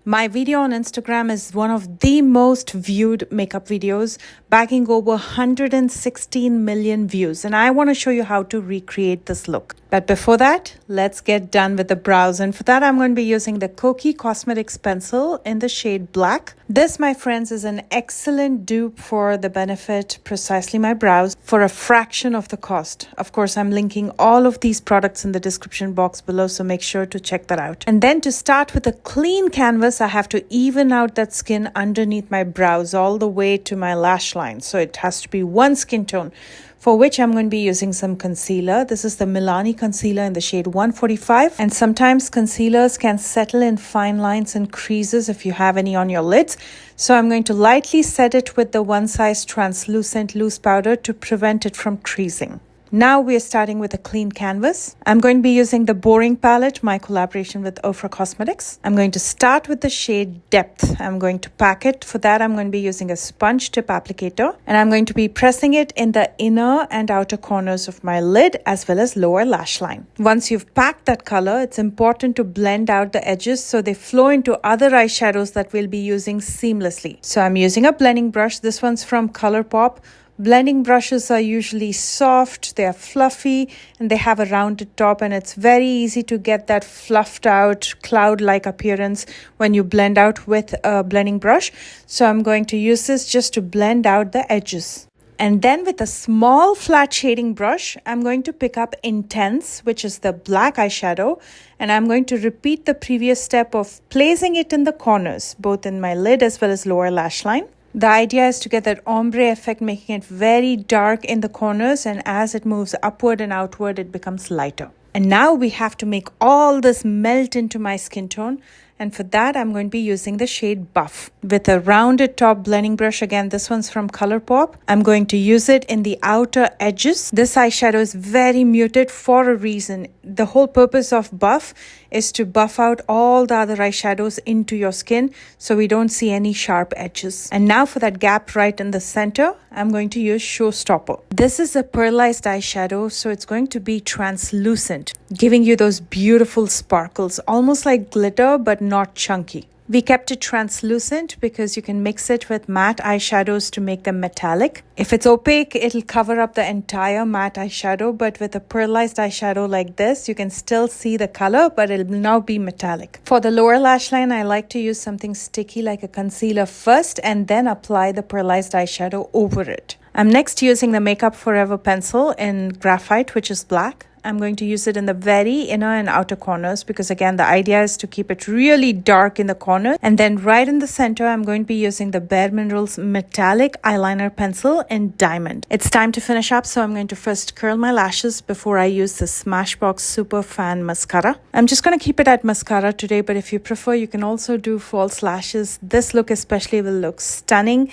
My video on Instagram is one of the most viewed makeup videos, bagging over 116 million views. And I want to show you how to recreate this look. But before that, let's get done with the brows. And for that, I'm going to be using the Kokie Cosmetics pencil in the shade Black. This, my friends, is an excellent dupe for the Benefit Precisely My Brows for a fraction of the cost. Of course, I'm linking all of these products in the description box below, so make sure to check that out. And then to start with a clean canvas, I have to even out that skin underneath my brows all the way to my lash line. So it has to be one skin tone, for which I'm going to be using some concealer. This is the Milani concealer in the shade 145. And sometimes concealers can settle in fine lines and creases if you have any on your lids. So I'm going to lightly set it with the One Size translucent loose powder to prevent it from creasing. Now we are starting with a clean canvas. I'm going to be using the Boring palette, my collaboration with Ofra Cosmetics. I'm going to start with the shade Depth. I'm going to pack it. For that, I'm going to be using a sponge tip applicator. And I'm going to be pressing it in the inner and outer corners of my lid as well as lower lash line. Once you've packed that color, it's important to blend out the edges so they flow into other eyeshadows that we'll be using seamlessly. So I'm using a blending brush. This one's from ColourPop. Blending brushes are usually soft, they are fluffy, and they have a rounded top, and it's very easy to get that fluffed out cloud-like appearance when you blend out with a blending brush. So I'm going to use this just to blend out the edges. And then with a small flat shading brush, I'm going to pick up Intense, which is the black eyeshadow, and I'm going to repeat the previous step of placing it in the corners, both in my lid as well as lower lash line. The idea is to get that ombre effect, making it very dark in the corners, and as it moves upward and outward, it becomes lighter. And now we have to make all this melt into my skin tone. And for that, I'm going to be using the shade Buff. With a rounded top blending brush, again, this one's from ColourPop. I'm going to use it in the outer edges. This eyeshadow is very muted for a reason. The whole purpose of Buff is to buff out all the other eyeshadows into your skin so we don't see any sharp edges. And now for that gap right in the center, I'm going to use Showstopper. This is a pearlized eyeshadow, so it's going to be translucent, giving you those beautiful sparkles, almost like glitter, but not chunky. We kept it translucent because you can mix it with matte eyeshadows to make them metallic. If it's opaque, it'll cover up the entire matte eyeshadow, but with a pearlized eyeshadow like this, you can still see the color, but it'll now be metallic. For the lower lash line, I like to use something sticky like a concealer first and then apply the pearlized eyeshadow over it. I'm next using the Makeup Forever pencil in graphite, which is black. I'm going to use it in the very inner and outer corners because, again, the idea is to keep it really dark in the corner. And then right in the center, I'm going to be using the Bare Minerals metallic eyeliner pencil in Diamond. It's time to finish up, so I'm going to first curl my lashes before I use the Smashbox Super Fan Mascara. I'm just going to keep it at mascara today, but if you prefer, you can also do false lashes. This look especially will look stunning.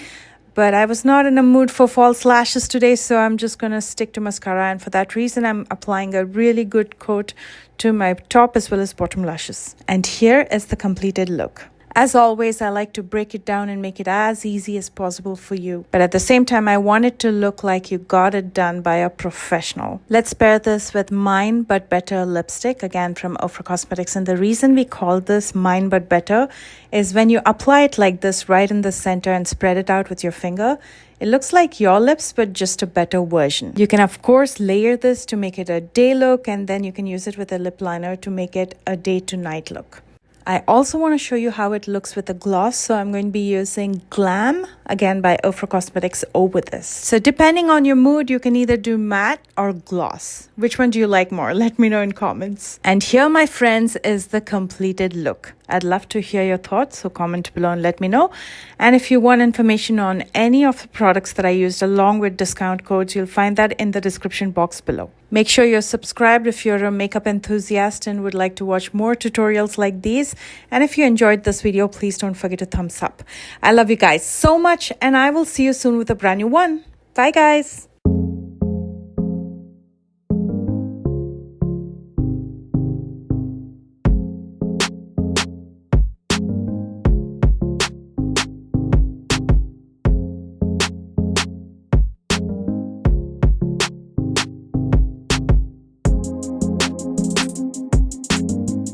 But I was not in a mood for false lashes today, so I'm just going to stick to mascara. And for that reason, I'm applying a really good coat to my top as well as bottom lashes. And here is the completed look. As always, I like to break it down and make it as easy as possible for you. But at the same time, I want it to look like you got it done by a professional. Let's pair this with Mine But Better lipstick, again from Ofra Cosmetics. And the reason we call this Mine But Better is when you apply it like this right in the center and spread it out with your finger, it looks like your lips, but just a better version. You can, of course, layer this to make it a day look, and then you can use it with a lip liner to make it a day to night look. I also want to show you how it looks with a gloss, so I'm going to be using Glam, again by Ofra Cosmetics, over this. So depending on your mood, you can either do matte or gloss. Which one do you like more? Let me know in comments. And here, my friends, is the completed look. I'd love to hear your thoughts, so comment below and let me know. And if you want information on any of the products that I used along with discount codes, you'll find that in the description box below. Make sure you're subscribed if you're a makeup enthusiast and would like to watch more tutorials like these. And if you enjoyed this video, please don't forget to thumbs up. I love you guys so much, and I will see you soon with a brand new one. Bye, guys.